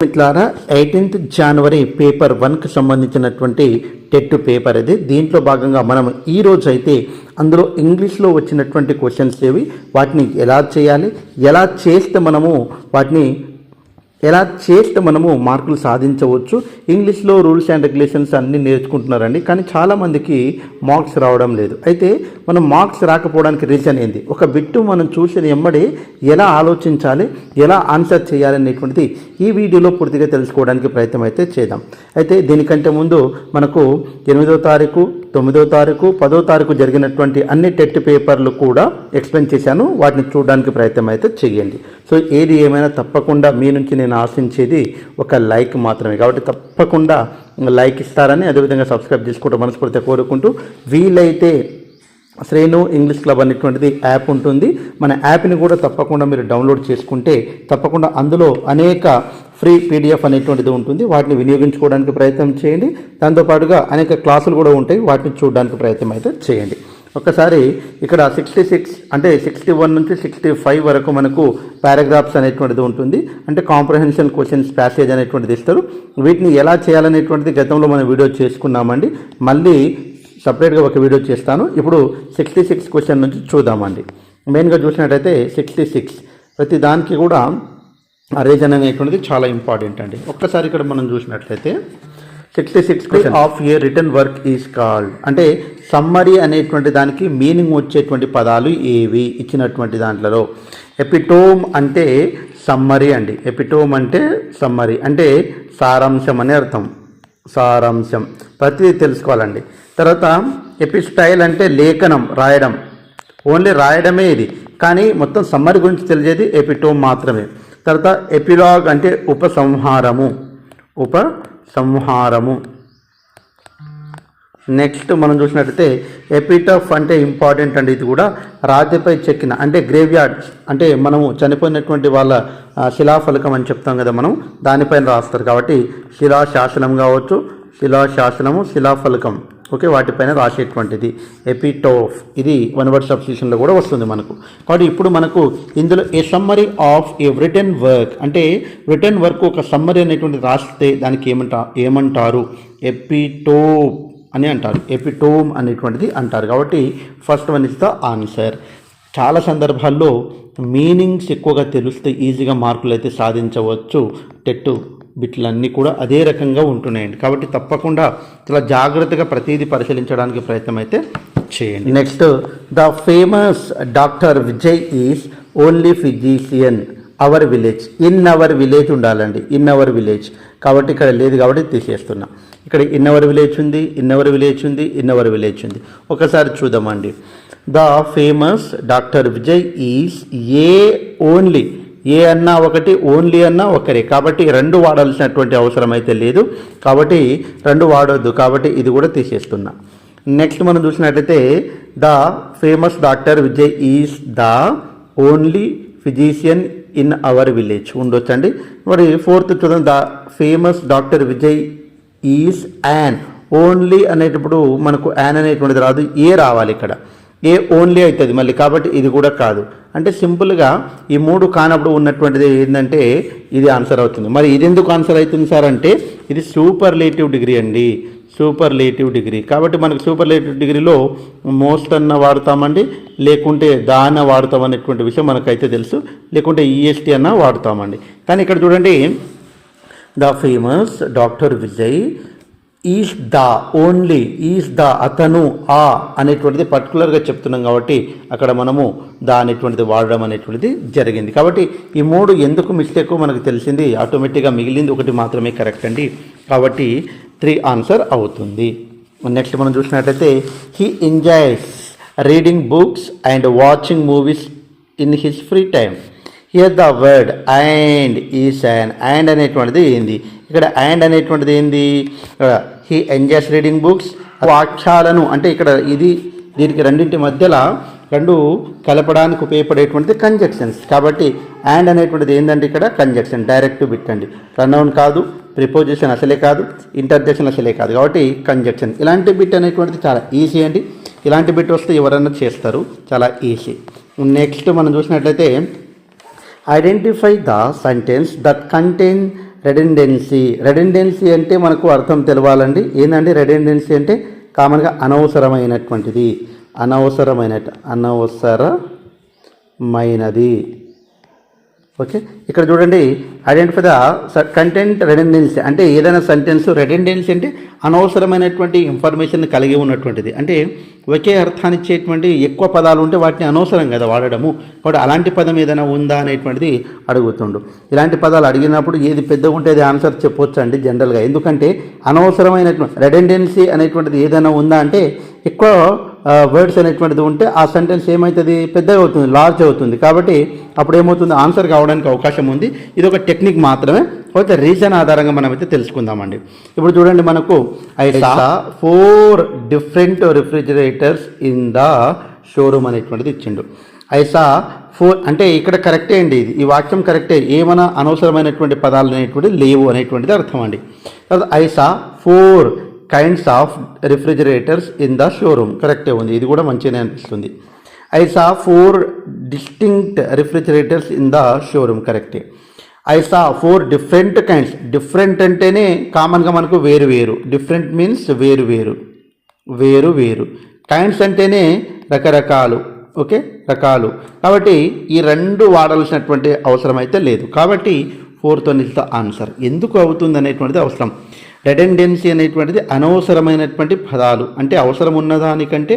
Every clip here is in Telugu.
మిత్రులారా 18th జనవరి పేపర్ 1కి సంబంధించినటువంటి టెట్ పేపర్ ఇది. దీంట్లో భాగంగా మనం ఈరోజు అయితే అందులో ఇంగ్లీష్లో వచ్చినటువంటి క్వశ్చన్స్ ఏవి, వాటిని ఎలా చేయాలి, ఎలా చేస్తే మనము మార్కులు సాధించవచ్చు. ఇంగ్లీష్లో రూల్స్ అండ్ రెగ్యులేషన్స్ అన్నీ నేర్చుకుంటున్నారండి, కానీ చాలామందికి మార్క్స్ రావడం లేదు. అయితే మనం మార్క్స్ రాకపోవడానికి రీజన్ ఏంది, ఒక బిట్టు మనం చూసిన ఎమ్మడే ఎలా ఆలోచించాలి, ఎలా ఆన్సర్ చేయాలి అనేటువంటిది ఈ వీడియోలో పూర్తిగా తెలుసుకోవడానికి ప్రయత్నం అయితే చేద్దాం. అయితే దీనికంటే ముందు మనకు 8వ తారీఖు, 9వ తారీఖు, 10వ తారీఖు జరిగినటువంటి అన్ని టెట్ పేపర్లు కూడా ఎక్స్ప్లెయిన్ చేశాను, వాటిని చూడడానికి ప్రయత్నం అయితే చేయండి. సో ఏది ఏమైనా తప్పకుండా మీ నుంచి నేను ఆశించేది ఒక లైక్ మాత్రమే, కాబట్టి తప్పకుండా లైక్ ఇస్తారని, అదేవిధంగా సబ్స్క్రైబ్ చేసుకుంటూ మనస్ఫూర్తిగా కోరుకుంటూ, వీలైతే శ్రేణు ఇంగ్లీష్ క్లబ్ అనేటువంటిది యాప్ ఉంటుంది, మన యాప్ని కూడా తప్పకుండా మీరు డౌన్లోడ్ చేసుకుంటే తప్పకుండా అందులో అనేక ఫ్రీ పీడిఎఫ్ అనేటువంటిది ఉంటుంది, వాటిని వినియోగించుకోవడానికి ప్రయత్నం చేయండి. దాంతోపాటుగా అనేక క్లాసులు కూడా ఉంటాయి, వాటిని చూడడానికి ప్రయత్నం అయితే చేయండి. ఒకసారి ఇక్కడ 66 అంటే 61 నుంచి 65 వరకు మనకు పారాగ్రాఫ్స్ అనేటువంటిది ఉంటుంది, అంటే కాంప్రహెన్షన్ క్వశ్చన్స్ ప్యాసేజ్ అనేటువంటిది ఇస్తారు. వీటిని ఎలా చేయాలనేటువంటిది గతంలో మనం వీడియో చేసుకున్నామండి, మళ్ళీ సపరేట్గా ఒక వీడియో చేస్తాను. ఇప్పుడు 66 క్వశ్చన్ నుంచి చూద్దామండి. మెయిన్గా చూసినట్టయితే 66 ప్రతి దానికి కూడా రీజన్ అనేటువంటిది చాలా ఇంపార్టెంట్ అండి. ఒక్కసారి ఇక్కడ మనం చూసినట్లయితే 66 of a return work is called, అంటే సమ్మరీ అనేటువంటి దానికి మీనింగ్ వచ్చేటువంటి పదాలు ఏవి ఇచ్చినటువంటి దాంట్లో. ఎపిటోమ్ అంటే సమ్మరీ అండి, ఎపిటోమ్ అంటే సమ్మరీ అంటే సారాంశం అనే అర్థం, సారాంశం ప్రతిదీ తెలుసుకోవాలండి. తర్వాత ఎపిస్టైల్ అంటే లేఖనం, రాయడం, ఓన్లీ రాయడమే ఇది, కానీ మొత్తం సమ్మరీ గురించి తెలిసేది ఎపిటోమ్ మాత్రమే. తర్వాత ఎపిలాగ్ అంటే ఉపసంహారము, ఉపసంహారము. నెక్స్ట్ మనం చూసినట్లయితే ఎపిటఫ్ అంటే ఇంపార్టెంట్ అండి, ఇది కూడా రాతిపై చెక్కిన, అంటే గ్రేవ్యార్డ్ అంటే మనము చనిపోయినటువంటి వాళ్ళ శిలాఫలకం అని చెప్తాం కదా మనం, దానిపైన రాస్తారు. కాబట్టి శిలాశాసనం కావచ్చు, శిలాశాసనము, శిలాఫలకం, ఓకే, వాటిపైన రాసేటువంటిది ఎపిటోఫ్. ఇది వన్ వర్డ్ సబ్స్టిట్యూషన్లో కూడా వస్తుంది మనకు. కాబట్టి ఇప్పుడు మనకు ఇందులో a summary of a return work, అంటే రిటర్న్ వర్క్ ఒక సమ్మరీ అనేటువంటి రాస్తే దానికి ఏమంటారు, ఎపిటోప్ అని అంటారు, ఎపిటోమ్ అనేటువంటిది అంటారు. కాబట్టి first one is the answer. చాలా సందర్భాల్లో మీనింగ్స్ ఎక్కువగా తెలిస్తే ఈజీగా మార్కులు అయితే సాధించవచ్చు. టెట్ బిట్లన్నీ కూడా అదే రకంగా ఉంటున్నాయండి, కాబట్టి తప్పకుండా చాలా జాగ్రత్తగా ప్రతిదీ పరిశీలించడానికి ప్రయత్నం అయితే చేయండి. Next, the famous doctor Vijay is only physician our village. In our village ఉండాలండి, ఇన్ అవర్ విలేజ్, కాబట్టి ఇక్కడ లేదు కాబట్టి తీసేస్తున్నా. ఇక్కడ ఇన్ అవర్ విలేజ్ ఉంది, ఇన్ అవర్ విలేజ్ ఉంది, ఇన్ అవర్ విలేజ్ ఉంది. ఒకసారి చూద్దామండి. The famous doctor Vijay is a only, a అన్నా ఒకటి, ఓన్లీ అన్నా ఒకరే, కాబట్టి రెండు వాడాల్సినటువంటి అవసరం అయితే లేదు, కాబట్టి రెండు వాడొద్దు, కాబట్టి ఇది కూడా తీసేస్తున్నా. నెక్స్ట్ మనం చూసినట్లయితే the famous doctor Vijay is the only physician in our village ఉండొచ్చండి. మరి ఫోర్త్ చూద్దాం. The famous doctor Vijay is an, only అనేటప్పుడు మనకు యాన్ అనేటువంటిది రాదు, ఏ రావాలి ఇక్కడ, ఏ ఓన్లీ అవుతుంది మళ్ళీ, కాబట్టి ఇది కూడా కాదు. అంటే సింపుల్గా ఈ మూడు కానప్పుడు ఉన్నటువంటిది ఏంటంటే ఇది ఆన్సర్ అవుతుంది. మరి ఇది ఎందుకు ఆన్సర్ అవుతుంది సార్ అంటే ఇది సూపర్లేటివ్ డిగ్రీ అండి, సూపర్లేటివ్ డిగ్రీ. కాబట్టి మనకు సూపర్లేటివ్ డిగ్రీలో మోస్ట్ అన్న వాడతామండి, లేకుంటే దా అన్న వాడతాం అనేటువంటి విషయం మనకైతే తెలుసు, లేకుంటే ఈఎస్టీ అన్న వాడతామండి. కానీ ఇక్కడ చూడండి, the famous doctor Vijay is the, only is the, అతను, ఆ అనేటువంటిది పర్టికులర్గా చెప్తున్నాం కాబట్టి అక్కడ మనము ద అనేటువంటిది వాడడం అనేటువంటిది జరిగింది. కాబట్టి ఈ మూడు ఎందుకు మిస్టేక్ మనకు తెలిసింది, ఆటోమేటిక్గా మిగిలింది ఒకటి మాత్రమే కరెక్ట్ అండి, కాబట్టి 3 ఆన్సర్ అవుతుంది. నెక్స్ట్ మనం చూసినట్లయితే he enjoys reading books and watching movies in his free time. Here the word and is an, and అనేటువంటిది ఏంది ఇక్కడ, అండ్ అనేటువంటిది ఏంది, హీ ఎంజాయ్స్ రీడింగ్ బుక్స్, వాక్యాలను అంటే ఇక్కడ ఇది దీనికి రెండింటి మధ్యలో రెండు కలపడానికి ఉపయోగపడేటువంటిది కంజక్షన్స్, కాబట్టి అండ్ అనేటువంటిది ఏంటంటే ఇక్కడ కంజక్షన్, డైరెక్ట్ బిట్ అండి, ప్రనౌన్ కాదు, ప్రిపోజిషన్ అసలే కాదు, ఇంటర్జెక్షన్ అసలే కాదు, కాబట్టి కంజక్షన్. ఇలాంటి బిట్ అనేటువంటిది చాలా ఈజీ అండి, ఇలాంటి బిట్ వస్తే ఎవరన్నా చేస్తారు, చాలా ఈజీ. నెక్స్ట్ మనం చూసినట్లయితే identify the sentence that contain redundancy అంటే మనకు అర్థం తెలవాలండి. ఏంటంటే రెడెండెన్సీ అంటే కామన్గా అనవసరమైనటువంటిది, అనవసరమైనది. ఓకే, ఇక్కడ చూడండి, ఐడెంటిఫై ద కంటెంట్ రెడెండెన్సీ అంటే ఏదైనా సెంటెన్స్ రెడెండెన్సీ అంటే అనవసరమైనటువంటి ఇన్ఫర్మేషన్ కలిగి ఉన్నటువంటిది. అంటే ఒకే అర్థాన్ని ఇచ్చేటువంటి ఎక్కువ పదాలు ఉంటే వాటిని అనవసరం కదా వాడడము. కాబట్టి అలాంటి పదం ఏదైనా ఉందా అనేటువంటిది అడుగుతుండు. ఇలాంటి పదాలు అడిగినప్పుడు ఏది పెద్దగా ఉంటే అది ఆన్సర్ చెప్పొచ్చు అండి జనరల్గా. ఎందుకంటే అనవసరమైనటువంటి రెడెండెన్సీ అనేటువంటిది ఏదైనా ఉందా అంటే ఎక్కువ వర్డ్స్ అనేటువంటిది ఉంటే ఆ సెంటెన్స్ ఏమవుతుంది, పెద్దగా అవుతుంది, లార్జ్ అవుతుంది. కాబట్టి అప్పుడు ఏమవుతుంది, ఆన్సర్ కావడానికి అవకాశం ఉంది. ఇది ఒక టెక్నిక్ మాత్రమే. అయితే రీజన్ ఆధారంగా మనం అయితే తెలుసుకుందామండి. ఇప్పుడు చూడండి, మనకు I saw 4 different refrigerators in the showroom అనేటువంటిది ఇచ్చిండు. ఐ సా 4 అంటే ఇక్కడ కరెక్టే అండి, ఈ వాక్యం కరెక్టే. ఏమైనా అనవసరమైనటువంటి పదాలు అనేటువంటిది లేవు అనేటువంటిది అర్థం అండి. తర్వాత I saw 4 kinds of refrigerators in the showroom కరెక్టే ఉంది, ఇది కూడా మంచిగానే అనిపిస్తుంది. I saw 4 distinct refrigerators in the showroom కరెక్టే. I saw 4 different kinds, different అంటేనే కామన్గా మనకు వేరు వేరు, డిఫరెంట్ మీన్స్ వేరు వేరు, కైండ్స్ అంటేనే రకరకాలు. ఓకే, రకాలు. కాబట్టి ఈ రెండు వాడాల్సినటువంటి అవసరం అయితే లేదు. కాబట్టి 4తో ఇస్ ద ఆన్సర్. ఎందుకు అవుతుంది అనేటువంటిది అవసరం. రెడెండెన్సీ అనేటువంటిది అనవసరమైనటువంటి పదాలు, అంటే అవసరం ఉన్నదానికంటే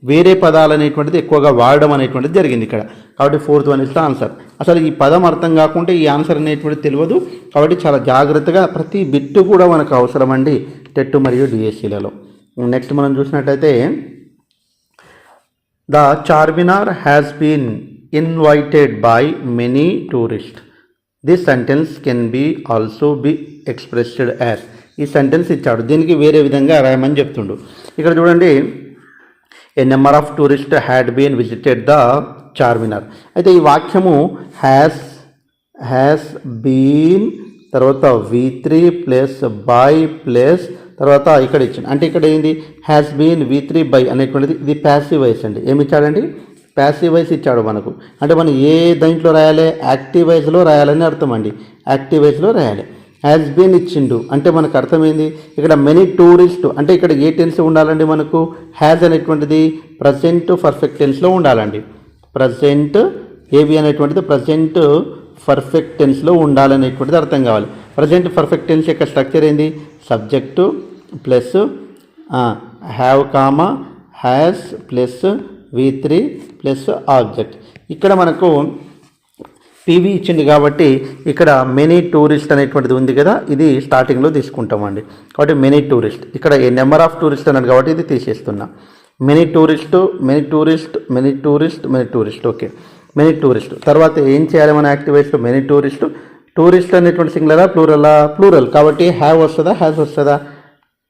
వేరే పదాలు అనేటువంటిది ఎక్కువగా వాడడం అనేటువంటిది జరిగింది ఇక్కడ. కాబట్టి 4th one is the answer. అసలు ఈ పదం అర్థం కాకుంటే ఈ ఆన్సర్ అనేటువంటిది తెలియదు. కాబట్టి చాలా జాగ్రత్తగా ప్రతి బిట్టు కూడా మనకు అవసరం అండి టెట్ మరియు డిఎస్సీలలో. నెక్స్ట్ మనం చూసినట్టయితే the Charminar has been invited by many tourist. This sentence can be also be expressed as. ఈ సెంటెన్స్ ఇచ్చాడు, దీనికి వేరే విధంగా రాయమని చెప్తుండు. ఇక్కడ చూడండి, a number of tourist had been visited the Charminar. అయితే ఈ వాక్యము హ్యాస్ బీన్ తర్వాత V3 ప్లస్ బై ప్లస్ తర్వాత ఇక్కడ ఇచ్చింది. అంటే ఇక్కడ ఏంది, హ్యాస్ బీన్ V3 బై అనేటువంటిది ఇది ప్యాసివ్ వాయిస్ అండి. ఏమి ఇచ్చాడండి, ప్యాసివ్ వాయిస్ ఇచ్చాడు మనకు. అంటే మనం ఏ దాంట్లో రాయాలి, యాక్టివ్ వాయిస్లో రాయాలని అర్థం అండి, యాక్టివ్ వాయిస్లో రాయాలి. హ్యాస్ బీన్ ఇచ్చిండు అంటే మనకు అర్థమైంది. ఇక్కడ మెనీ టూరిస్ట్ అంటే ఇక్కడ ఏ టెన్స్ ఉండాలండి, మనకు హ్యాజ్ అనేటువంటిది ప్రజెంట్ పర్ఫెక్ట్ టెన్స్లో ఉండాలండి. ప్రజెంట్ ఏవి అనేటువంటిది ప్రజెంట్ పర్ఫెక్ట్ టెన్స్లో ఉండాలనేటువంటిది అర్థం కావాలి. ప్రజెంట్ పర్ఫెక్ట్ టెన్స్ యొక్క స్ట్రక్చర్ ఏంది, subject plus have comma has plus V3 plus object. ఇక్కడ మనకు పీవీ ఇచ్చింది కాబట్టి ఇక్కడ మెనీ టూరిస్ట్ అనేటువంటిది ఉంది కదా, ఇది స్టార్టింగ్లో తీసుకుంటామండి. కాబట్టి మెనీ టూరిస్ట్, ఇక్కడ ఏ నెంబర్ ఆఫ్ టూరిస్ట్ అన్నాడు కాబట్టి ఇది తీసేస్తున్నా. Many tourist. Okay, many tourist. తర్వాత ఏం చేయాలి మన యాక్టివేట్స్లో, మెనీ టూరిస్ట్ అనేటువంటి సింగులరా ప్లూరల్. కాబట్టి హ్యావ్ వస్తుందా, హ్యాస్ వస్తుందా,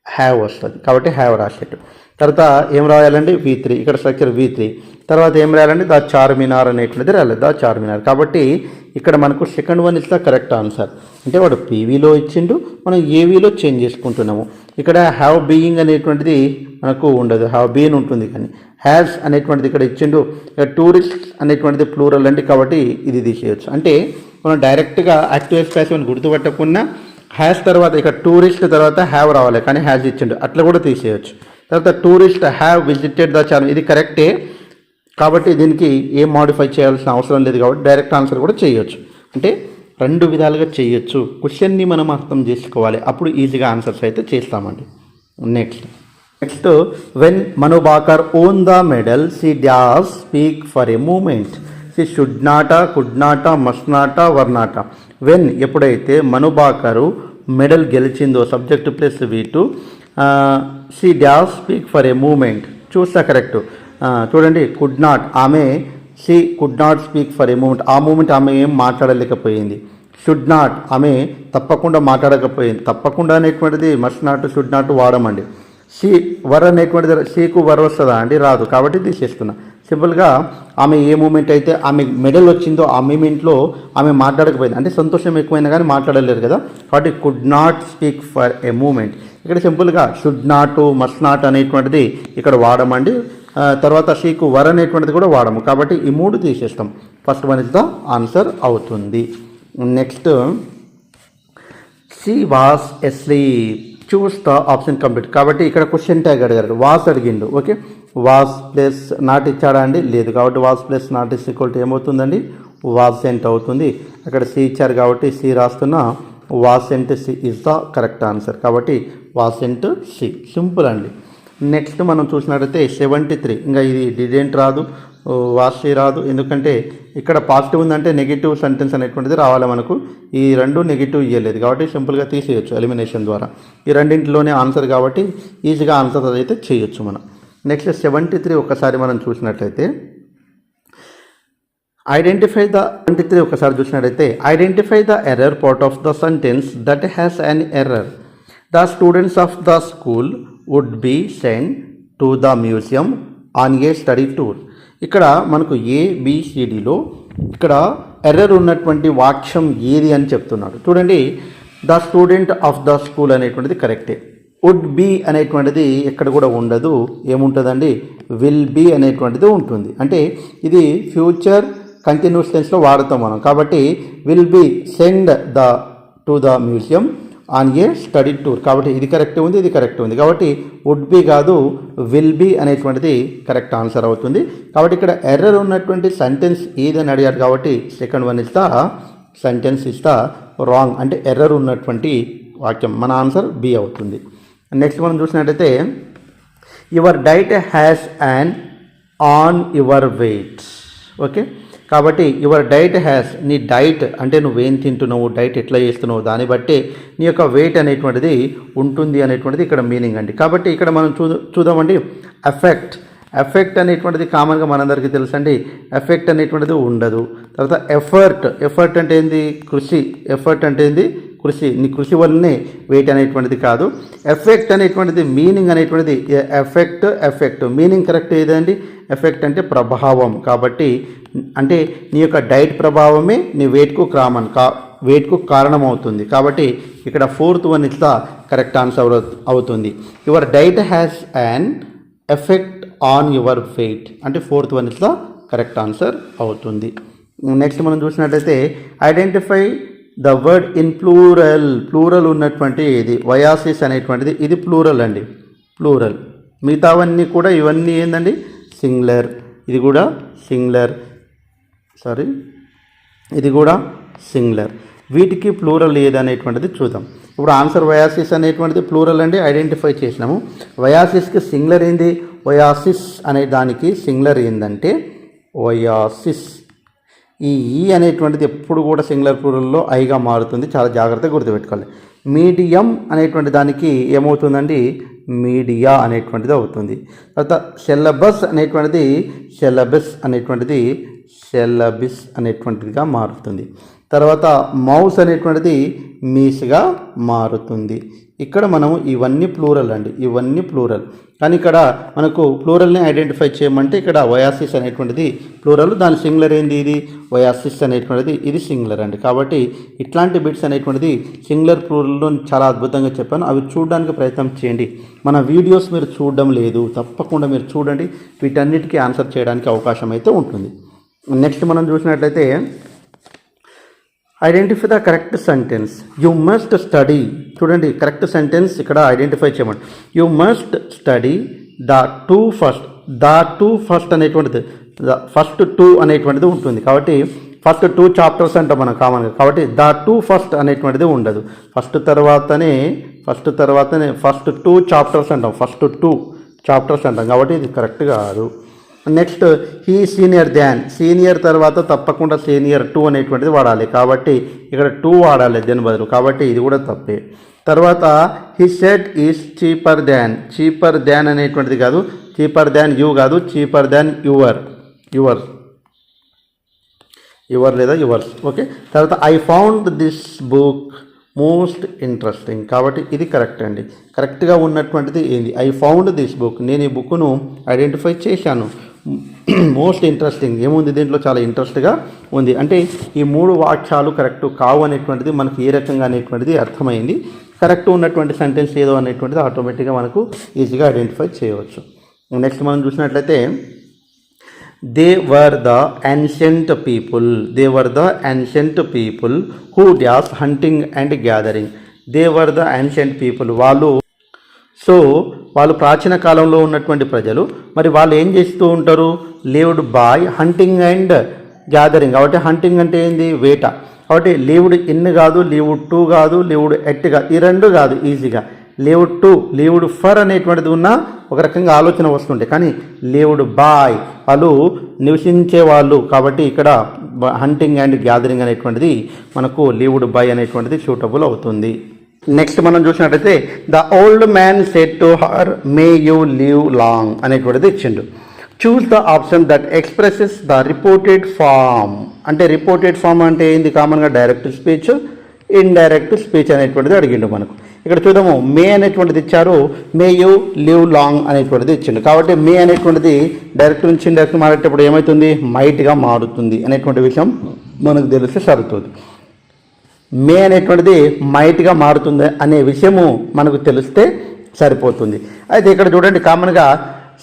హ్యావ్ వస్తుంది. కాబట్టి హ్యావ్ రాసేట్టు. తర్వాత ఏం రాయాలండి, V3. ఇక్కడ స్ట్రక్చర్ V3. తర్వాత ఏం రాయాలండి, ద చార్మినార్ అనేటువంటిది రాయాలి, ద చార్మినార్. కాబట్టి ఇక్కడ మనకు second one is the correct answer. అంటే వాడు పీవీలో ఇచ్చిండు, మనం ఏవీలో చేంజ్ చేసుకుంటున్నాము. ఇక్కడ హ్యావ్ బీయింగ్ అనేటువంటిది మనకు ఉండదు, హ్యావ్ బీన్ ఉంటుంది. కానీ హ్యాస్ అనేటువంటిది ఇక్కడ ఇచ్చిండు. ఇక్కడ టూరిస్ట్ అనేటువంటిది ప్లూరల్ అండి, కాబట్టి ఇది తీసేయచ్చు. అంటే మనం డైరెక్ట్గా యాక్టివ్ ప్యాసివ్ అని గుర్తుపట్టకుండా హ్యాస్ తర్వాత ఇక్కడ టూరిస్ట్ తర్వాత హ్యావ్ రావాలి, కానీ హ్యాస్ ఇచ్చిండు, అట్లా కూడా తీసేయచ్చు. తర్వాత tourist have visited the Charminar, ఇది కరెక్టే. కాబట్టి దీనికి ఏం మాడిఫై చేయాల్సిన అవసరం లేదు, కాబట్టి డైరెక్ట్ ఆన్సర్ కూడా చేయొచ్చు. అంటే రెండు విధాలుగా చేయొచ్చు. క్వశ్చన్ని మనం అర్థం చేసుకోవాలి, అప్పుడు ఈజీగా ఆన్సర్స్ అయితే చేస్తామండి. Next when Manu Bhaker won the medal she does speak for a moment. She should not, could not, must not, were not. When ఎప్పుడైతే మను బాకరు మెడల్ గెలిచిందో, subject plus V2, she does speak for a moment. చూస్తా కరెక్ట్. చూడండి, కుడ్ నాట్, ఆమె she could not speak for a moment, ఆ మూమెంట్ ఆమె ఏం మాట్లాడలేకపోయింది. షుడ్ నాట్, ఆమె తప్పకుండా మాట్లాడకపోయింది. తప్పకుండా అనేటువంటిది మస్ట్ నాట్, షుడ్ నాట్ వాడమండి. షీ వర్ అనేటువంటిది, షీకు వర్ వస్తుందా అండి, రాదు. కాబట్టి తీసేస్తున్నా. సింపుల్గా ఆమె ఏ మూమెంట్ అయితే ఆమె మెడల్ వచ్చిందో ఆ మూమెంట్లో ఆమె మాట్లాడకపోయింది, అంటే సంతోషం ఎక్కువైనా కానీ మాట్లాడలేరు కదా. కాబట్టి could not speak for a moment. ఇక్కడ సింపుల్గా షుడ్ నాట్, మస్ట్ నాట్ అనేటువంటిది ఇక్కడ వాడమండి. తర్వాత షీకు వర్ అనేటువంటిది కూడా వాడము. కాబట్టి ఈ మూడు తీసేస్తాం. First one is the answer అవుతుంది. Next she was asleep. Choose the option complete. కాబట్టి ఇక్కడ క్వశ్చన్ ట్యాగ్ అడిగాడు, వాస్ అడిగిండు. ఓకే, వాస్ ప్లస్ నాట్ ఇచ్చాడా అండి? లేదు. కాబట్టి was plus not is equal to ఏమవుతుందండి? వాసెంట్ అవుతుంది. అక్కడ సి ఇచ్చారు కాబట్టి సి రాస్తున్నా. Wasn't C is the correct answer. కాబట్టి వాసెంట్ సి. సింపుల్ అండి. నెక్స్ట్ మనం చూసినట్టయితే 73. ఇంకా ఇది డిడెంట్ రాదు, వాసి రాదు. ఎందుకంటే ఇక్కడ పాజిటివ్ ఉందంటే నెగిటివ్ సెంటెన్స్ అనేటువంటిది రావాలి మనకు. ఈ రెండు నెగిటివ్ ఇవ్వలేదు కాబట్టి సింపుల్గా తీసేయచ్చు ఎలిమినేషన్ ద్వారా. ఈ రెండింటిలోనే ఆన్సర్ కాబట్టి ఈజీగా ఆన్సర్ అయితే చేయొచ్చు మనం. నెక్స్ట్ 73 ఒకసారి మనం చూసినట్లయితే ఒకసారి చూసినట్లయితే identify the error part of the sentence that has an error. The students of the school would be send to the museum on a study tour. ఇక్కడ మనకు ABCDలో ఇక్కడ ఎర్రర్ ఉన్నటువంటి వాక్యం ఏది అని చెప్తున్నాడు. చూడండి, the student of the school అనేటువంటిది కరెక్టే. వుడ్ బి అనేటువంటిది ఎక్కడ కూడా ఉండదు. ఏముంటుందండి? విల్ బి అనేటువంటిది ఉంటుంది. అంటే ఇది ఫ్యూచర్ కంటిన్యూస్ టెన్స్లో వాడతాం మనం. కాబట్టి will be send to the museum on a study tour. కాబట్టి ఇది కరెక్ట్ ఉంది, ఇది కరెక్ట్ ఉంది. కాబట్టి వుడ్ బి కాదు, విల్ బి అనేటువంటిది కరెక్ట్ ఆన్సర్ అవుతుంది. కాబట్టి ఇక్కడ ఎర్రర్ ఉన్నటువంటి సెంటెన్స్ ఏదని అడిగారు కాబట్టి సెకండ్ వన్ ఇస్తా సెంటెన్స్ ఇస్తా రాంగ్. అంటే ఎర్రర్ ఉన్నటువంటి వాక్యం. మన ఆన్సర్ బి అవుతుంది. నెక్స్ట్ మనం చూసినట్టయితే your diet has an on your wait. Okay, కాబట్టి యువర్ డైట్ హ్యాస్, నీ డైట్ అంటే నువ్వేం తింటున్నావు, డైట్ ఎట్లా చేస్తున్నావు దాన్ని బట్టే నీ యొక్క వెయిట్ అనేటువంటిది ఉంటుంది అనేటువంటిది ఇక్కడ మీనింగ్ అండి. కాబట్టి ఇక్కడ మనం చూద్దామండి. ఎఫెక్ట్ అనేటువంటిది కామన్గా మనందరికీ తెలుసండి. ఎఫెక్ట్ అనేటువంటిది ఉండదు. తర్వాత ఎఫర్ట్ అంటే ఏంది? కృషి. ఎఫర్ట్ అంటే ఏంది? కృషి. నీ కృషి వల్లనే వెయిట్ అనేటువంటిది కాదు. ఎఫెక్ట్ అనేటువంటిది మీనింగ్ అనేటువంటిది ఎఫెక్ట్ మీనింగ్ కరెక్ట్ ఏదండి? ఎఫెక్ట్ అంటే ప్రభావం. కాబట్టి అంటే నీ యొక్క డైట్ ప్రభావమే నీ వెయిట్కు కారణం అవుతుంది. కాబట్టి ఇక్కడ fourth one is the correct answer అవుతుంది. Your diet has an effect on your weight అంటే fourth one is the correct answer అవుతుంది. నెక్స్ట్ మనం చూసినట్లయితే identify the word in plural ఉన్నటువంటి ఇది వయాసిస్ అనేటువంటిది ఇది ప్లూరల్ అండి. ప్లూరల్. మిగతావన్నీ కూడా ఇవన్నీ ఏందండి? సింగులర్. ఇది కూడా సింగులర్. ఇది కూడా సింగులర్. వీటికి ప్లూరల్ ఏదనేటువంటిది చూద్దాం. ఇప్పుడు ఆన్సర్ వయాసిస్ అనేటువంటిది ప్లూరల్ అండి, ఐడెంటిఫై చేసినాము. వయాసిస్కి సింగులర్ ఏంది? వయాసిస్ అనే దానికి సింగులర్ ఏంటంటే వయాసిస్. ఈ అనేటువంటిది ఎప్పుడు కూడా సింగులర్ ప్లూరల్లో ఐగా మారుతుంది. చాలా జాగ్రత్తగా గుర్తుపెట్టుకోవాలి. మీడియం అనేటువంటి దానికి ఏమవుతుందండి? మీడియా అనేటువంటిది అవుతుంది. తర్వాత సిలబస్ అనేటువంటిదిగా మారుతుంది. తర్వాత మౌస్ అనేటువంటిది మీస్గా మారుతుంది. ఇక్కడ మనం ఇవన్నీ ప్లూరల్ అండి, ఇవన్నీ ప్లూరల్. కానీ ఇక్కడ మనకు ప్లూరల్ని ఐడెంటిఫై చేయమంటే ఇక్కడ వయాసిస్ అనేటువంటిది ప్లూరల్, దాని సింగులర్ ఏంది? ఇది వయాసిస్ అనేటువంటిది ఇది సింగులర్ అండి. కాబట్టి ఇట్లాంటి బిట్స్ అనేటువంటిది సింగులర్ ప్లూరల్లో చాలా అద్భుతంగా చెప్పాను. అవి చూడడానికి ప్రయత్నం చేయండి. మన వీడియోస్ మీరు చూడడం లేదు, తప్పకుండా మీరు చూడండి. వీటన్నిటికీ ఆన్సర్ చేయడానికి అవకాశం అయితే ఉంటుంది. నెక్స్ట్ మనం చూసినట్లయితే identify the correct sentence. You must study. చూడండి, కరెక్ట్ సెంటెన్స్ ఇక్కడ ఐడెంటిఫై చేయమండి. You must study the two first అనేటువంటిది ఫస్ట్ టూ అనేటువంటిది ఉంటుంది. కాబట్టి ఫస్ట్ 2 చాప్టర్స్ అంటాం మనం కామన్గా. కాబట్టి ద 2 ఫస్ట్ అనేటువంటిది ఉండదు. ఫస్ట్ తర్వాతనే ఫస్ట్ 2 చాప్టర్స్ అంటాం. ఫస్ట్ 2 చాప్టర్స్ అంటాం. కాబట్టి ఇది కరెక్ట్ కాదు. నెక్స్ట్ హీ సీనియర్ తర్వాత తప్పకుండా సీనియర్ 2 అనేటువంటిది వాడాలి. కాబట్టి ఇక్కడ 2 వాడాలి దేని బదులు. కాబట్టి ఇది కూడా తప్పే. తర్వాత హీ సెట్ ఈజ్ చీపర్ దాన్ అనేటువంటిది కాదు. చీపర్ దాన్ యూ కాదు, చీపర్ దాన్ యువర్ లేదా యువర్స్. ఓకే. తర్వాత I found this book most interesting. కాబట్టి ఇది కరెక్ట్ అండి. కరెక్ట్గా ఉన్నటువంటిది ఏంది? I found this book. నేను ఈ బుక్ను ఐడెంటిఫై చేశాను. మోస్ట్ ఇంట్రెస్టింగ్ ఏముంది దీంట్లో? చాలా ఇంట్రెస్ట్గా ఉంది. అంటే ఈ 3 వాక్యాలు కరెక్ట్ కావు అనేటువంటిది మనకు ఏ రకంగా అనేటువంటిది అర్థమైంది. కరెక్ట్ ఉన్నటువంటి సెంటెన్స్ ఏదో అనేటువంటిది ఆటోమేటిక్గా మనకు ఈజీగా ఐడెంటిఫై చేయవచ్చు. నెక్స్ట్ మనం చూసినట్లయితే they were the ancient people who does hunting and gathering. They were the ancient people. వాళ్ళు ప్రాచీన కాలంలో ఉన్నటువంటి ప్రజలు. మరి వాళ్ళు ఏం చేస్తూ ఉంటారు? Lived by hunting and gathering. కాబట్టి హంటింగ్ అంటే ఏంది? వేట. కాబట్టి లివ్డ్ ఇన్ కాదు, లివ్డ్ టు కాదు, లివ్డ్ ఎట్ కాదు, ఈ రెండు కాదు ఈజీగా. లివ్డ్ టు, లివ్డ్ ఫర్ అనేటువంటిది ఉన్న ఒక రకంగా ఆలోచన వస్తుంటే, కానీ లివ్డ్ బై వాళ్ళు నివసించే వాళ్ళు. కాబట్టి ఇక్కడ హంటింగ్ అండ్ గ్యాదరింగ్ అనేటువంటిది మనకు లివ్డ్ బై అనేటువంటిది సూటబుల్ అవుతుంది. నెక్స్ట్ మనం చూసినట్టయితే the old man said to her may you live long అనేటువంటిది ఇచ్చిండు. Choose the option that expresses the reported form. అంటే రిపోర్టెడ్ ఫామ్ అంటే ఏంది? కామన్గా డైరెక్ట్ స్పీచ్, ఇండైరెక్ట్ స్పీచ్ అనేటువంటిది అడిగిండు మనకు. ఇక్కడ చూద్దాము, మే అనేటువంటిది ఇచ్చారు, మే యూ లివ్ లాంగ్ అనేటువంటిది ఇచ్చిండు. కాబట్టి మే అనేటువంటిది డైరెక్ట్ నుంచి ఇండైరెక్ట్ మారేటప్పుడు ఏమవుతుంది? మైట్గా మారుతుంది అనేటువంటి విషయం మనకు తెలిస్తే సరుతుంది. మే అనేటువంటిది మైట్గా మారుతుంది అనే విషయము మనకు తెలిస్తే సరిపోతుంది. అయితే ఇక్కడ చూడండి, కామన్గా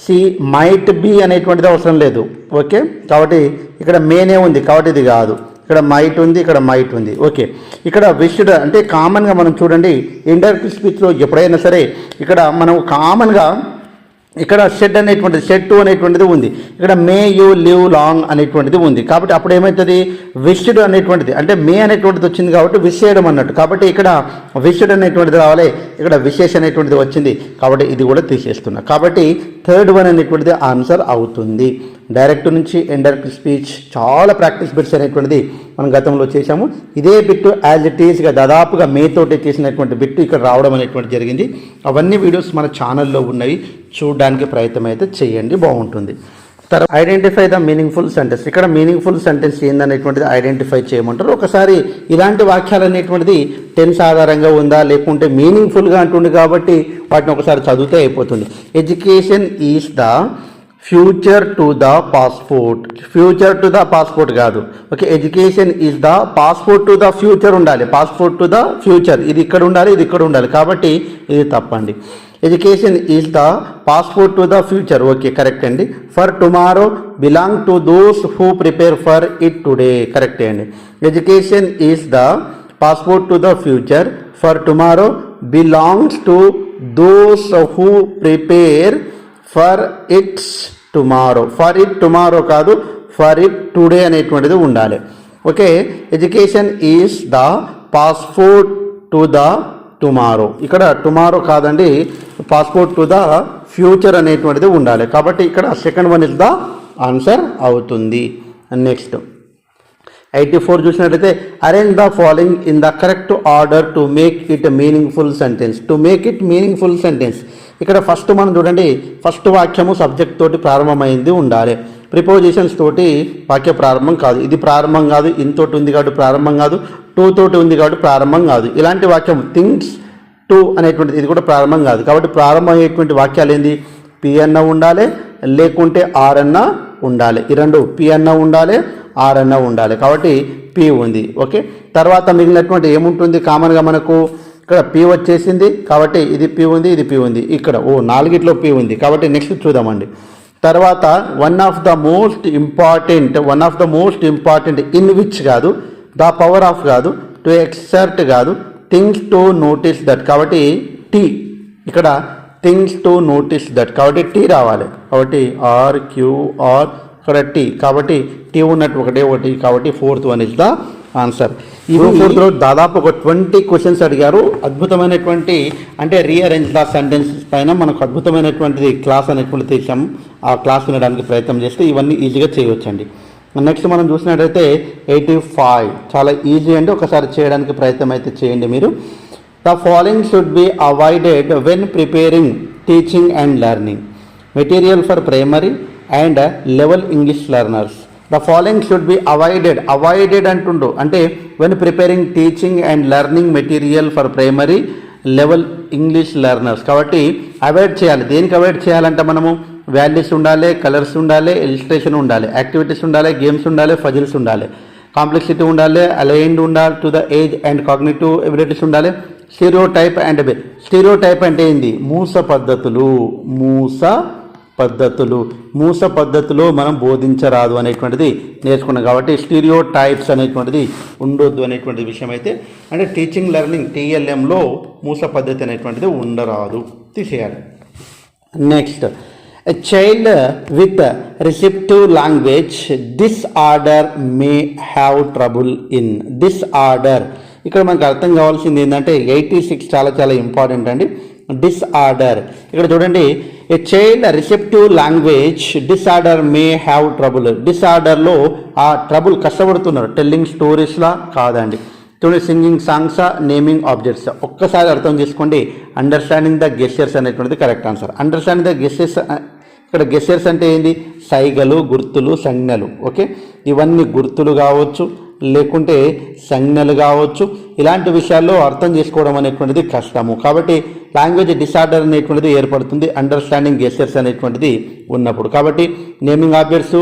సి మైట్ బి అనేటువంటిది అవసరం లేదు. ఓకే, కాబట్టి ఇక్కడ మేనే ఉంది, కాబట్టి ఇది కాదు. ఇక్కడ మైట్ ఉంది, ఇక్కడ మైట్ ఉంది. ఓకే, ఇక్కడ విష్డ్ అంటే కామన్గా మనం చూడండి, ఇండైరెక్ట్ స్పీచ్లో ఎప్పుడైనా సరే ఇక్కడ మనం కామన్గా ఇక్కడ షెడ్ అనేటువంటిది, షెడ్ టు అనేటువంటిది ఉంది. ఇక్కడ మే యూ లివ్ లాంగ్ అనేటువంటిది ఉంది. కాబట్టి అప్పుడు ఏమవుతుంది? విష్డ్ అనేటువంటిది అంటే మే అనేటువంటిది వచ్చింది కాబట్టి విష్ చేయడం అన్నట్టు. కాబట్టి ఇక్కడ విష్డ్ అనేటువంటిది రావాలి, ఇక్కడ విశేష అనేటువంటిది వచ్చింది కాబట్టి ఇది కూడా తీసేస్తున్నా. కాబట్టి థర్డ్ వన్ అనేటువంటిది ఆన్సర్ అవుతుంది. డైరెక్ట్ నుంచి ఇండైరెక్ట్ స్పీచ్ చాలా ప్రాక్టీస్ బిట్స్ అనేటువంటిది మనం గతంలో చేశాము. ఇదే బిట్టు యాజ్ ఇట్ ఈస్గా దాదాపుగా మే తోటి చేసినటువంటి బిట్టు ఇక్కడ రావడం అనేటువంటి జరిగింది. అవన్నీ వీడియోస్ మన ఛానల్లో ఉన్నవి, చూడడానికి ప్రయత్నం అయితే చేయండి, బాగుంటుంది. తర్వాత ఐడెంటిఫై ద మీనింగ్ఫుల్ సెంటెన్స్. ఇక్కడ మీనింగ్ఫుల్ సెంటెన్స్ ఏందనేటువంటిది ఐడెంటిఫై చేయమంటారు. ఒకసారి ఇలాంటి వాక్యాలు అనేటువంటిది టెన్స్ ఆధారంగా ఉందా లేకుంటే మీనింగ్ఫుల్గా అంటుంది కాబట్టి వాటిని ఒకసారి చదివితే అయిపోతుంది. Education is the future to the passport. Future to the passport కాదు. Okay, education is the passport to the future ఉండాలి. పాస్పోర్ట్ టు ద ఫ్యూచర్ ఇది ఇక్కడ ఉండాలి, ఇది ఇక్కడ ఉండాలి. కాబట్టి ఇది తప్పండి. Education is the passport to the future. Okay, correct అండి. For tomorrow belong to those who prepare for it today. కరెక్టే అండి. Education is the passport to the future. For tomorrow belongs to those who prepare for it's tomorrow. For it tomorrow కాదు, ఫర్ ఇట్ టుడే అనేటువంటిది ఉండాలి. Okay, education is the passport to the tomorrow. ఇక్కడ టుమారో కాదండి, పాస్పోర్ట్ టు ద ఫ్యూచర్ అనేటువంటిది ఉండాలి. కాబట్టి ఇక్కడ second one is the answer అవుతుంది. నెక్స్ట్ 84 చూసినట్లయితే arrange the following in the correct order to make it meaningful sentence. To make it meaningful sentence. ఇక్కడ ఫస్ట్ మనం చూడండి, ఫస్ట్ వాక్యము సబ్జెక్ట్ తోటి ప్రారంభమైంది ఉండాలి. ప్రిపోజిషన్స్ తోటి వాక్య ప్రారంభం కాదు. ఇది ప్రారంభం కాదు, ఇంతోటి ఉంది కాబట్టి ప్రారంభం కాదు, టూ తోటి ఉంది కాబట్టి ప్రారంభం కాదు. ఇలాంటి వాక్యం థింగ్స్ టు అనేటువంటిది ఇది కూడా ప్రారంభం కాదు. కాబట్టి ప్రారంభం అయ్యేటువంటి వాక్యాలు ఏంది? పి అన్న ఉండాలి, లేకుంటే ఆర్ అన్న ఉండాలి. ఈ రెండు పి అన్న ఉండాలి, ఆర్ అన్న ఉండాలి. కాబట్టి పి ఉంది. ఓకే, తర్వాత మిగిలినటువంటి ఏముంటుంది? కామన్గా మనకు ఇక్కడ పి వచ్చేసింది కాబట్టి ఇది పి ఉంది, ఇది పి ఉంది. ఇక్కడ నాలుగిట్లో పి ఉంది కాబట్టి నెక్స్ట్ చూద్దామండి. తర్వాత one of the most important in which కాదు, ద పవర్ ఆఫ్ కాదు, టు ఎక్సర్ట్ కాదు, థింగ్స్ టు నోటీస్ దట్. కాబట్టి టీ ఇక్కడ థింగ్స్ టు నోటీస్ దట్ కాబట్టి టీ రావాలి. కాబట్టి ఆర్ క్యూ ఆర్ ఇక్కడ టీ కాబట్టి టీ ఉన్నట్టు ఒకటి కాబట్టి fourth one is the answer. ఈ ఫోర్త్లో దాదాపు ఒక 20 క్వశ్చన్స్ అడిగారు. అద్భుతమైనటువంటి అంటే రీఅరేంజ్ ద సెంటెన్సెస్ పైన మనకు అద్భుతమైనటువంటిది క్లాస్ అనేటువంటి తీసాము. ఆ క్లాస్ వినడానికి ప్రయత్నం చేస్తే ఇవన్నీ ఈజీగా చేయవచ్చండి. నెక్స్ట్ మనం చూసినట్టయితే 85 చాలా ఈజీ అండి, ఒకసారి చేయడానికి ప్రయత్నం అయితే చేయండి మీరు. The following should be avoided when preparing teaching and learning. Material for primary and level English learners. The following should be avoided అంటుండు అంటే when preparing teaching and learning material for primary level English learners. కాబట్టి అవాయిడ్ చేయాలి. దేనికి అవాయిడ్ చేయాలంటే మనము వాల్యూస్ ఉండాలి, కలర్స్ ఉండాలి, ఇలిస్ట్రేషన్ ఉండాలి, యాక్టివిటీస్ ఉండాలి, గేమ్స్ ఉండాలి, ఫజిల్స్ ఉండాలి, కాంప్లెక్సిటీ ఉండాలి, అలైన్డ్ ఉండాలి to the age and cognitive abilities ఉండాలి, స్టీరియోటైప్ అంటే ఏంది? మూస పద్ధతులు, మూస పద్ధతిలో మనం బోధించరాదు అనేటువంటిది నేర్చుకున్నాం. కాబట్టి స్టీరియో టైప్స్ అనేటువంటిది ఉండొద్దు అనేటువంటి విషయం అయితే, అంటే టీచింగ్ లెర్నింగ్ TLMలో మూస పద్ధతి అనేటువంటిది ఉండరాదు, తీసేయాలి. Next, a child with receptive language disorder may have trouble in disorder. ఇక్కడ మనకు అర్థం కావాల్సింది ఏంటంటే 86 చాలా ఇంపార్టెంట్ అండి. డిస్ఆర్డర్ ఇక్కడ చూడండి, a child receptive language disorder may have trouble. డిసార్డర్లో ఆ ట్రబుల్ కష్టపడుతున్నారు, టెల్లింగ్ స్టోరీస్లా కాదండి. చూడండి, సింగింగ్ సాంగ్సా, నేమింగ్ ఆబ్జెక్ట్స్. ఒక్కసారి అర్థం చేసుకోండి. అండర్స్టాండింగ్ ద గెస్చర్స్ అనేటువంటిది correct answer. Understanding the gestures, ఇక్కడ గెస్చర్స్ అంటే ఏంది? సైగలు, గుర్తులు, సంజ్ఞలు. ఓకే, ఇవన్నీ గుర్తులు కావచ్చు, లేకుంటే సంజ్ఞలు కావచ్చు. ఇలాంటి విషయాల్లో అర్థం చేసుకోవడం అనేటువంటిది కష్టము. కాబట్టి లాంగ్వేజ్ డిసార్డర్ అనేటువంటిది ఏర్పడుతుంది అండర్స్టాండింగ్ గెస్చర్స్ అనేటువంటిది ఉన్నప్పుడు. కాబట్టి naming objects,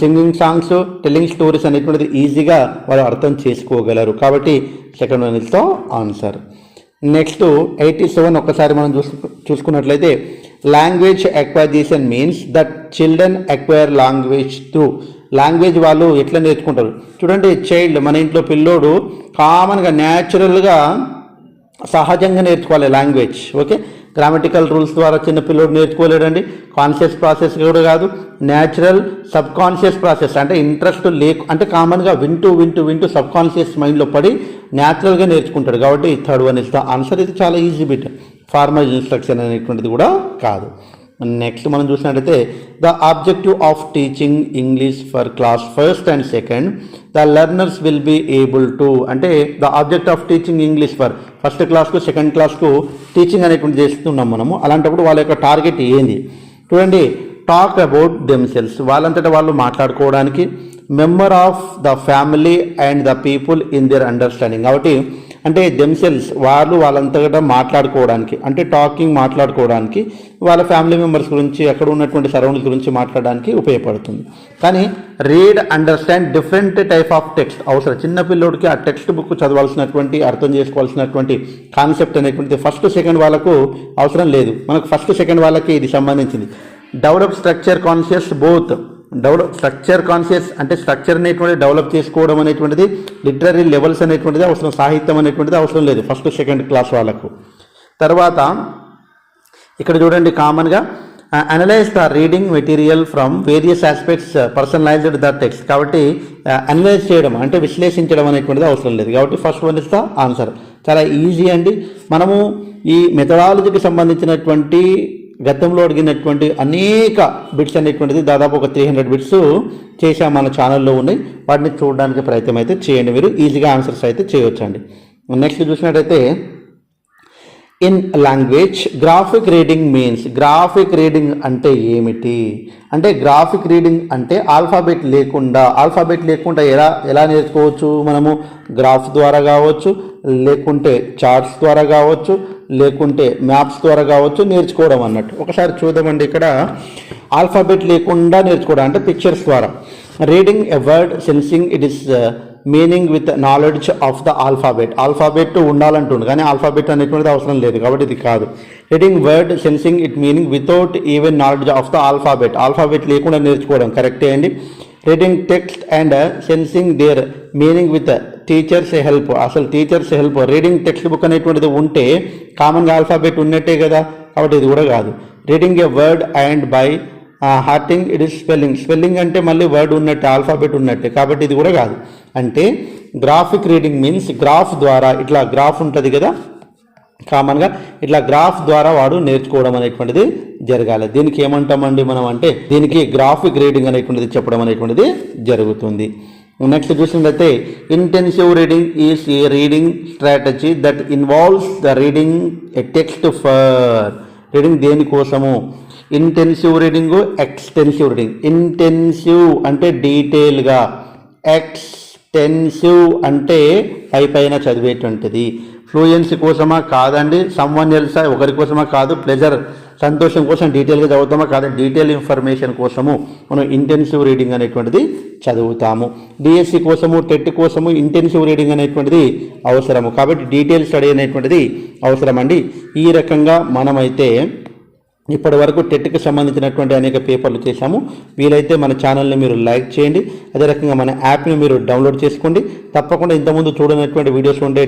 singing songs, telling stories అనేటువంటిది ఈజీగా వాళ్ళు అర్థం చేసుకోగలరు. కాబట్టి second one is the answer. Next 87 ఒక్కసారి మనం చూసుకున్నట్లయితే, language acquisition means that children acquire language through. Language వాళ్ళు ఎట్లా నేర్చుకుంటారు చూడండి. చైల్డ్, మన ఇంట్లో పిల్లోడు కామన్గా న్యాచురల్గా సహజంగా నేర్చుకోవాలి లాంగ్వేజ్. ఓకే, గ్రామటికల్ రూల్స్ ద్వారా చిన్న పిల్లోడు నేర్చుకోలేడండి. కాన్షియస్ ప్రాసెస్ కూడా కాదు, న్యాచురల్ సబ్ కాన్షియస్ ప్రాసెస్. అంటే ఇంట్రెస్ట్ అంటే కామన్గా వింటూ సబ్ కాన్షియస్ మైండ్లో పడి న్యాచురల్గా నేర్చుకుంటాడు. కాబట్టి third one is the answer. ఇది చాలా ఈజీ బిట్, ఫార్మల్ ఇన్స్ట్రక్షన్ అనేటువంటిది కూడా కాదు. నెక్స్ట్ మనం చూసినట్టయితే, the objective of teaching English for class first and second the learners will be able to. అంటే the object of teaching English for first క్లాస్కు సెకండ్ క్లాస్కు టీచింగ్ అనేటువంటి చేస్తున్నాం మనము. అలాంటప్పుడు వాళ్ళ యొక్క టార్గెట్ ఏంది చూడండి. టాక్ అబౌట్ దెమ్సెల్స్, వాళ్ళంతటా వాళ్ళు మాట్లాడుకోవడానికి. Member of the family and the people in their understanding. కాబట్టి అంటే దెమ్సెల్స్, వాళ్ళంతటా మాట్లాడుకోవడానికి, అంటే టాకింగ్ మాట్లాడుకోవడానికి, వాళ్ళ ఫ్యామిలీ మెంబర్స్ గురించి, అక్కడ ఉన్నటువంటి సరౌండింగ్స్ గురించి మాట్లాడడానికి ఉపయోగపడుతుంది. కానీ read, understand different type of text అవసరం. చిన్న పిల్లోడికి ఆ టెక్స్ట్ బుక్ చదవాల్సినటువంటి, అర్థం చేసుకోవాల్సినటువంటి కాన్సెప్ట్ అనేటువంటిది ఫస్ట్ సెకండ్ వాళ్ళకు అవసరం లేదు. మనకు ఫస్ట్ సెకండ్ వాళ్ళకి ఇది సంబంధించింది. Develop structure conscious both. Structure conscious అంటే స్ట్రక్చర్ అనేటువంటిది డెవలప్ చేసుకోవడం అనేటువంటిది, లిటరరీ లెవెల్స్ అనేటువంటిది అవసరం, సాహిత్యం అనేటువంటిది అవసరం లేదు ఫస్ట్ సెకండ్ క్లాస్ వాళ్ళకు. తర్వాత ఇక్కడ చూడండి, కామన్గా analyze the reading material from various aspects personalized the text. కాబట్టి అనలైజ్ చేయడం అంటే విశ్లేషించడం అనేటువంటిది అవసరం లేదు. కాబట్టి first one is the answer. చాలా ఈజీ అండి. మనము ఈ మెథడాలజీకి సంబంధించినటువంటి గతంలో అడిగినటువంటి అనేక బిట్స్ అనేటువంటిది దాదాపు ఒక 300 బిట్స్ చేసాం, మన ఛానల్లో ఉన్నాయి. వాటిని చూడడానికి ప్రయత్నం అయితే చేయండి, మీరు ఈజీగా ఆన్సర్స్ అయితే చేయవచ్చండి. నెక్స్ట్ చూసినట్టయితే, in language graphic reading means. Graphic reading అంటే ఏమిటి అంటే, గ్రాఫిక్ రీడింగ్ అంటే ఆల్ఫాబెట్ లేకుండా ఎలా నేర్చుకోవచ్చు మనము? గ్రాఫ్ ద్వారా కావచ్చు, లేకుంటే చార్ట్స్ ద్వారా కావచ్చు, లేకుంటే మ్యాప్స్ ద్వారా కావచ్చు నేర్చుకోవడం అన్నట్టు. ఒకసారి చూద్దామండి. ఇక్కడ ఆల్ఫాబెట్ లేకుండా నేర్చుకోవడం అంటే పిక్చర్స్ ద్వారా. Reading a word sensing it is meaning with knowledge of the alphabet ఉండాలంటుంది, కానీ ఆల్ఫాబెట్ అనేటువంటిది అవసరం లేదు, కాబట్టి ఇది కాదు. Reading word sensing it meaning without even knowledge of the alphabet లేకుండా నేర్చుకోవడం కరెక్టే అండి. Reading text and sensing their meaning with teachers help. అసలు teachers help, reading textbook అనేటువంటిది ఉంటే కామన్గా ఆల్ఫాబెట్ ఉన్నట్టే కదా, కాబట్టి ఇది కూడా కాదు. Reading A word and by hearting it is spelling అంటే మళ్ళీ వర్డ్ ఉన్నట్టే, ఆల్ఫాబెట్ ఉన్నట్టే, కాబట్టి ఇది కూడా కాదు. అంటే గ్రాఫిక్ రీడింగ్ మీన్స్ గ్రాఫ్ ద్వారా, ఇట్లా గ్రాఫ్ ఉంటుంది కదా కామన్గా, ఇట్లా గ్రాఫ్ ద్వారా వాడు నేర్చుకోవడం అనేటువంటిది జరగాలి. దీనికి ఏమంటామండి మనం అంటే, దీనికి గ్రాఫిక్ రీడింగ్ అనేటువంటిది చెప్పడం అనేటువంటిది జరుగుతుంది. నెక్స్ట్ చూసినట్లయితే, intensive reading is a reading strategy that involves the reading a text for. Reading దేనికోసము? Intensive reading, extensive reading. Intensive అంటే డీటెయిల్గా, ఎక్స్టెన్సివ్ అంటే పైన చదివేటువంటిది. ఫ్లూయెన్సీ కోసమా? కాదండి. సమ్వన్ ఎల్సా? ఒకరి కోసమా? కాదు. ప్లెజర్, సంతోషం కోసం డీటెయిల్గా చదువుతామా? కాదండి. డీటెయిల్ ఇన్ఫర్మేషన్ కోసము మనం ఇంటెన్సివ్ రీడింగ్ అనేటువంటిది చదువుతాము. డిఎస్సి కోసము, టెట్ కోసము ఇంటెన్సివ్ రీడింగ్ అనేటువంటిది అవసరము, కాబట్టి డీటెయిల్ స్టడీ అనేటువంటిది అవసరం అండి. ఈ రకంగా మనమైతే ఇప్పటి వరకు టెట్కి సంబంధించినటువంటి అనేక పేపర్లు చేశాము. వీలైతే మన ఛానల్ని మీరు లైక్ చేయండి. అదే రకంగా మన యాప్ని మీరు డౌన్లోడ్ చేసుకోండి. తప్పకుండా ఇంతకుముందు చూడనటువంటి వీడియోస్ ఉండే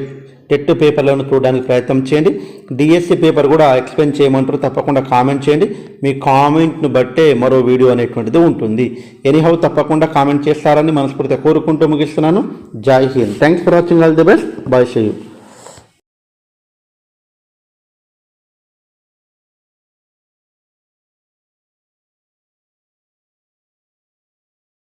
టెట్ పేపర్లను చూడడానికి ప్రయత్నం చేయండి. డిఎస్సి పేపర్ కూడా ఎక్స్ప్లెయిన్ చేయమంటారు, తప్పకుండా కామెంట్ చేయండి. మీ కామెంట్ను బట్టే మరో వీడియో అనేటువంటిది ఉంటుంది. ఎనీహౌ తప్పకుండా కామెంట్ చేస్తారని మనస్ఫూర్తిగా కోరుకుంటూ ముగిస్తున్నాను. జై హింద్. Thanks for watching. All the best. Bye. See you.